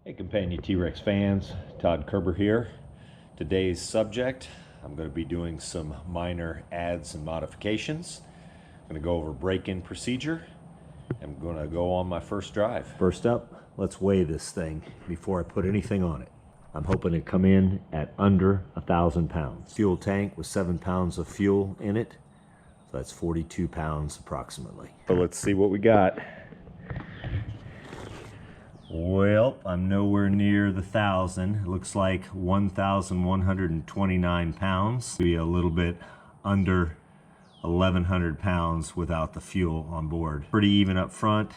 Hey Campagna T-Rex fans, Todd Kerber here. Today's subject, I'm going to be doing some minor adds and modifications. I'm going to go over break-in procedure. I'm going to go on my first drive. First up, let's weigh this thing before I put anything on it. I'm hoping to come in at under 1,000 pounds. Fuel tank with 7 pounds of fuel in it. So that's 42 pounds approximately. So let's see what we got. Well, I'm nowhere near the 1,000. It looks like 1,129 pounds. Be a little bit under 1,100 pounds without the fuel on board. Pretty even up front,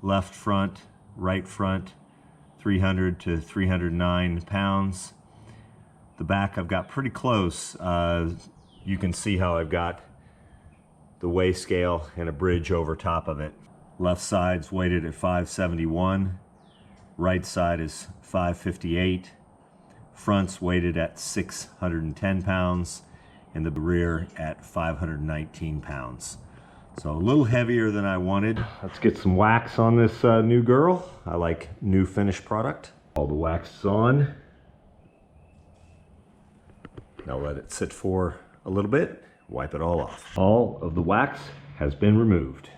left front, right front, 300 to 309 pounds. The back I've got pretty close. You can see how I've got the weigh scale and a bridge over top of it. Left side's weighted at 571. Right side is 558. Front's weighted at 610 pounds. And the rear at 519 pounds. So a little heavier than I wanted. Let's get some wax on this new girl. I like new finished product. All the wax is on. Now let it sit for a little bit. Wipe it all off. All of the wax has been removed.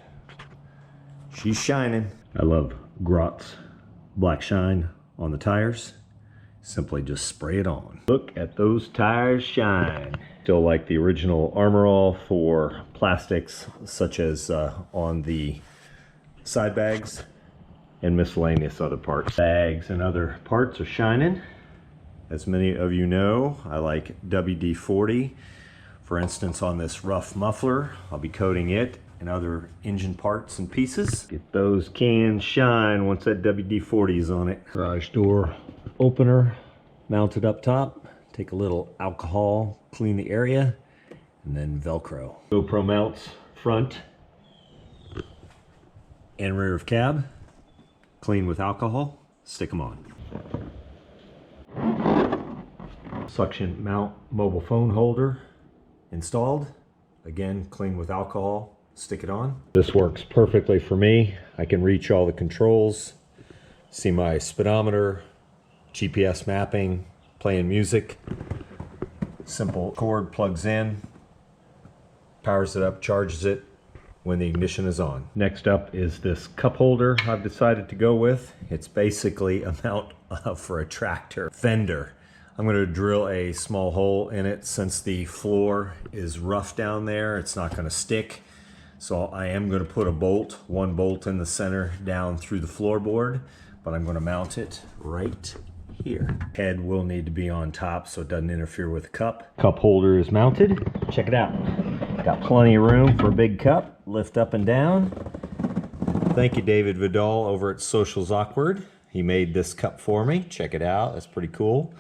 She's shining. I love Grot's black shine on the tires. Simply just spray it on. Look at those tires shine. Still like the original Armor All for plastics, such as on the side bags and miscellaneous other parts. Bags and other parts are shining. As many of you know, I like WD-40. For instance, on this rough muffler, I'll be coating it and other engine parts and pieces. Get those cans shine once that WD-40 is on it. Garage door opener mounted up top. Take a little alcohol, clean the area, and then Velcro. GoPro mounts front and rear of cab. Clean with alcohol, stick them on. Suction mount mobile phone holder installed. Again, clean with alcohol. Stick it on. This works perfectly for me. I can reach all the controls, see my speedometer, GPS mapping, playing music. Simple cord plugs in, powers it up, charges it when the ignition is on. Next up is this cup holder I've decided to go with. It's basically a mount for a tractor fender. I'm going to drill a small hole in it. Since the floor is rough down there, it's not going to stick. So I am going to put a bolt, one bolt in the center down through the floorboard, but I'm going to mount it right here. Head will need to be on top so it doesn't interfere with the cup. Cup holder is mounted. Check it out. Got plenty of room for a big cup. Lift up and down. Thank you, David Vidal over at Socials Awkward. He made this cup for me. Check it out. That's pretty cool.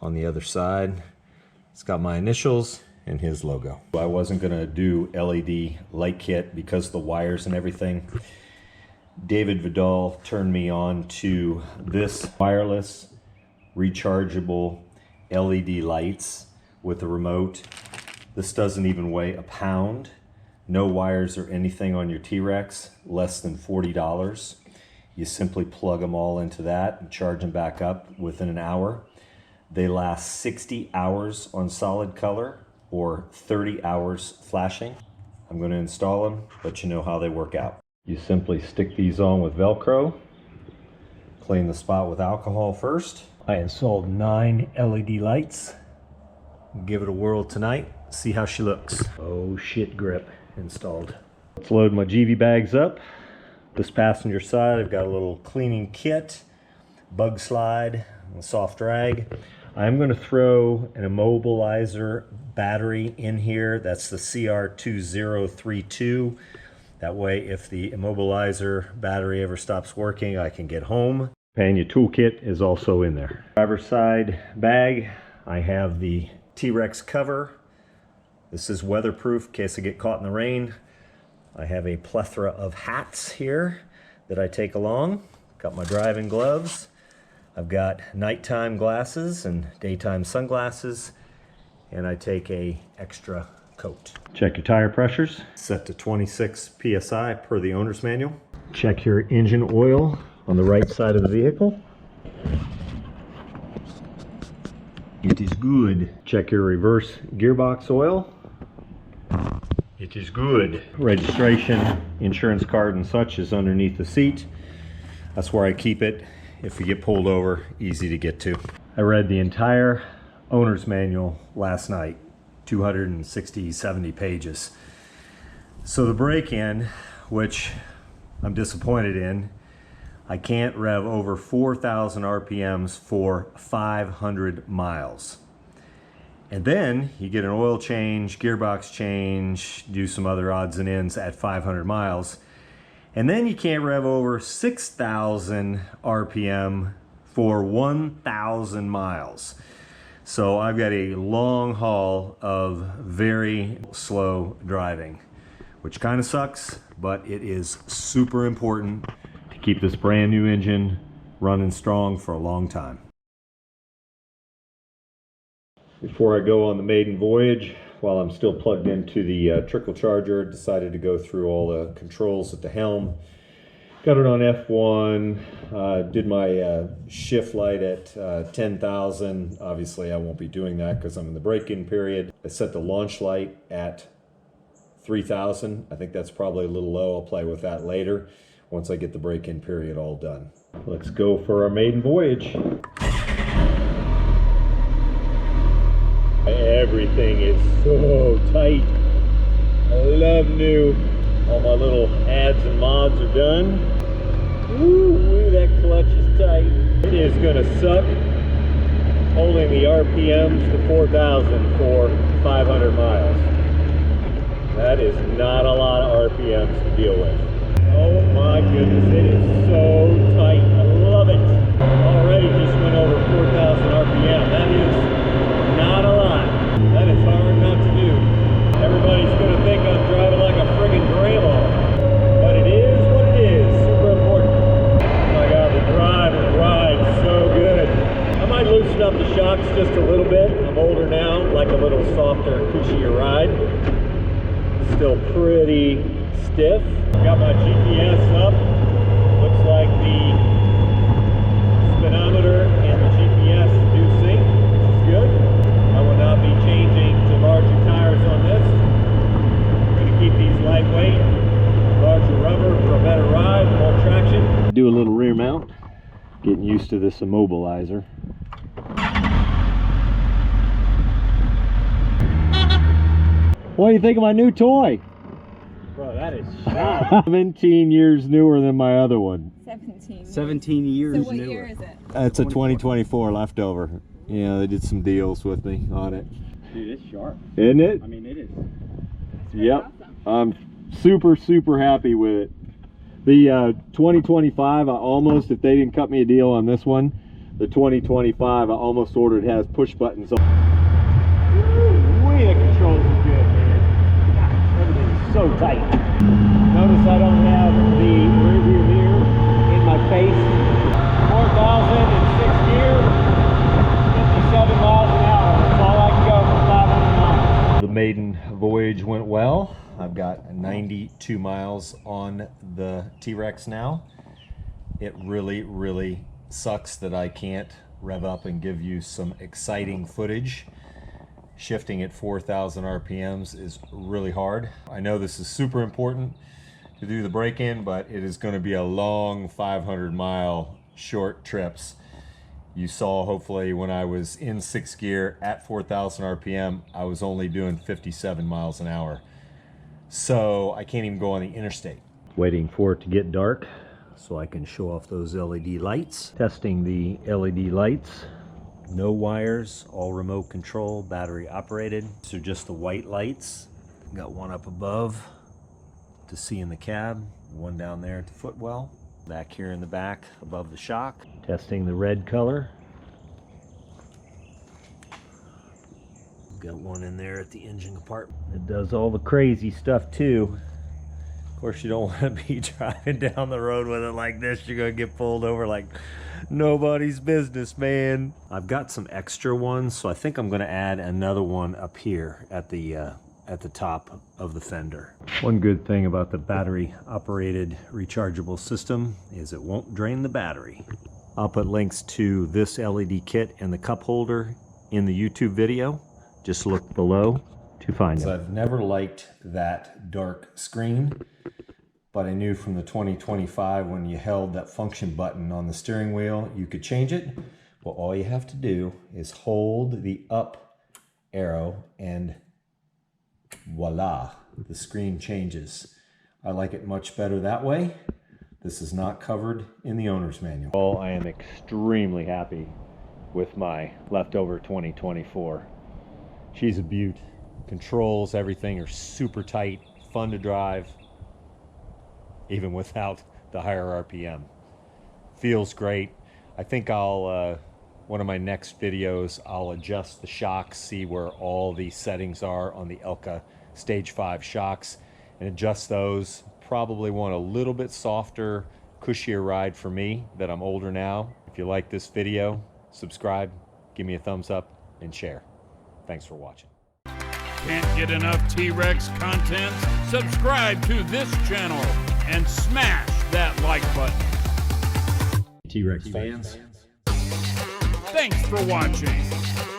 On the other side, it's got my initials and his logo. I wasn't gonna do LED light kit because of the wires and everything. David Vidal turned me on to this wireless rechargeable LED lights with a remote. This doesn't even weigh a pound. No wires or anything on your T-Rex, less than $40. You simply plug them all into that and charge them back up within an hour. They last 60 hours on solid color or 30 hours flashing. I'm going to install them, let you know how they work out. You simply stick these on with Velcro, clean the spot with alcohol first. I installed 9 LED lights. Give it a whirl tonight, see how she looks. Oh shit, grip installed. Let's load my GV bags up. This passenger side, I've got a little cleaning kit, bug slide, and soft drag. I'm going to throw an immobilizer battery in here. That's the CR2032. That way, if the immobilizer battery ever stops working, I can get home. Campagna toolkit is also in there. Driver's side bag, I have the T-Rex cover. This is weatherproof in case I get caught in the rain. I have a plethora of hats here that I take along. Got my driving gloves. I've got nighttime glasses and daytime sunglasses, and I take a extra coat. Check your tire pressures, set to 26 psi per the owner's manual. Check your engine oil on the right side of the vehicle. It is good. Check your reverse gearbox oil. It is good. Registration, insurance card and such is underneath the seat. That's where I keep it. If we get pulled over, easy to get to. I read the entire owner's manual last night, 260, 70 pages. So the break-in, which I'm disappointed in, I can't rev over 4,000 RPMs for 500 miles. And then you get an oil change, gearbox change, do some other odds and ends at 500 miles. And then you can't rev over 6,000 RPM for 1,000 miles. So I've got a long haul of very slow driving, which kind of sucks, but it is super important to keep this brand new engine running strong for a long time. Before I go on the maiden voyage, while I'm still plugged into the trickle charger, decided to go through all the controls at the helm. Got it on F1, did my shift light at 10,000. Obviously I won't be doing that because I'm in the break-in period. I set the launch light at 3,000. I think that's probably a little low. I'll play with that later once I get the break-in period all done. Let's go for our maiden voyage. Everything is so tight. I love new. All my little adds and mods are done. Woo, that clutch is tight. It is gonna suck holding the RPMs to 4,000 for 500 miles. That is not a lot of RPMs to deal with. Oh my goodness, it is so tight. I love it. Already just went over 4,000 RPM. That is not a lot. That is hard not to do. Everybody's gonna think I'm driving like a friggin' grandma. But it is what it is. Super important. Oh my god, the drive and the ride, so good. I might loosen up the shocks just a little bit. I'm older now, like a little softer, cushier ride. Still pretty stiff. Got my GPS up. Looks like the speedometer and the GPS do sync, which is good. I will not be changing to larger tires on this. I'm going to keep these lightweight, larger rubber for a better ride, more traction. Do a little rear mount, getting used to this immobilizer. What do you think of my new toy? Bro, that is sharp. 17 years newer than my other one. 17 years So what newer. year is it? It's a 2024 leftover. Yeah, they did some deals with me on it. Dude, it's sharp. Isn't it? I mean, it is. Yep. Awesome. I'm super happy with it. The 2025, I almost, if they didn't cut me a deal on this one, the 2025 I almost ordered has push buttons on. Woo, the controls are good, man. God, everything is so tight. Notice I don't have the rear view mirror in my face. 4,000 in 6th gear, 57 miles an hour. That's all I can go for 500 miles. The maiden voyage went well. I've got 92 miles on the T-Rex now. It really sucks that I can't rev up and give you some exciting footage. Shifting at 4,000 RPMs is really hard. I know this is super important to do the break-in, but it is going to be a long 500-mile short trips. You saw hopefully when I was in 6th gear at 4,000 RPM, I was only doing 57 miles an hour. So I can't even go on the interstate. Waiting for it to get dark so I can show off those LED lights. Testing the LED lights. No wires, all remote control, battery operated. So just the white lights. Got one up above to see in the cab, one down there at the footwell. Back here in the back above the shock. Testing the red color. Got one in there at the engine compartment. It does all the crazy stuff too. Of course, you don't want to be driving down the road with it like this. You're going to get pulled over like nobody's business, man. I've got some extra ones, so I think I'm going to add another one up here at the top of the fender. One good thing about the battery operated rechargeable system is it won't drain the battery. I'll put links to this LED kit and the cup holder in the YouTube video. Just look below to find them. I've never liked that dark screen, but I knew from the 2025 when you held that function button on the steering wheel, you could change it. Well, all you have to do is hold the up arrow and voila, the screen changes. I like it much better that way. This is not covered in the owner's manual. Well, I am extremely happy with my leftover 2024. She's a beaut. Controls, everything are super tight, fun to drive, even without the higher RPM. Feels great. I think I'll, one of my next videos, I'll adjust the shocks, see where all the settings are on the Elka Stage 5 shocks, and adjust those. Probably want a little bit softer, cushier ride for me, that I'm older now. If you like this video, subscribe, give me a thumbs up, and share. Thanks for watching. Can't get enough T-Rex content? Subscribe to this channel and smash that like button. T-Rex fans. Thanks for watching.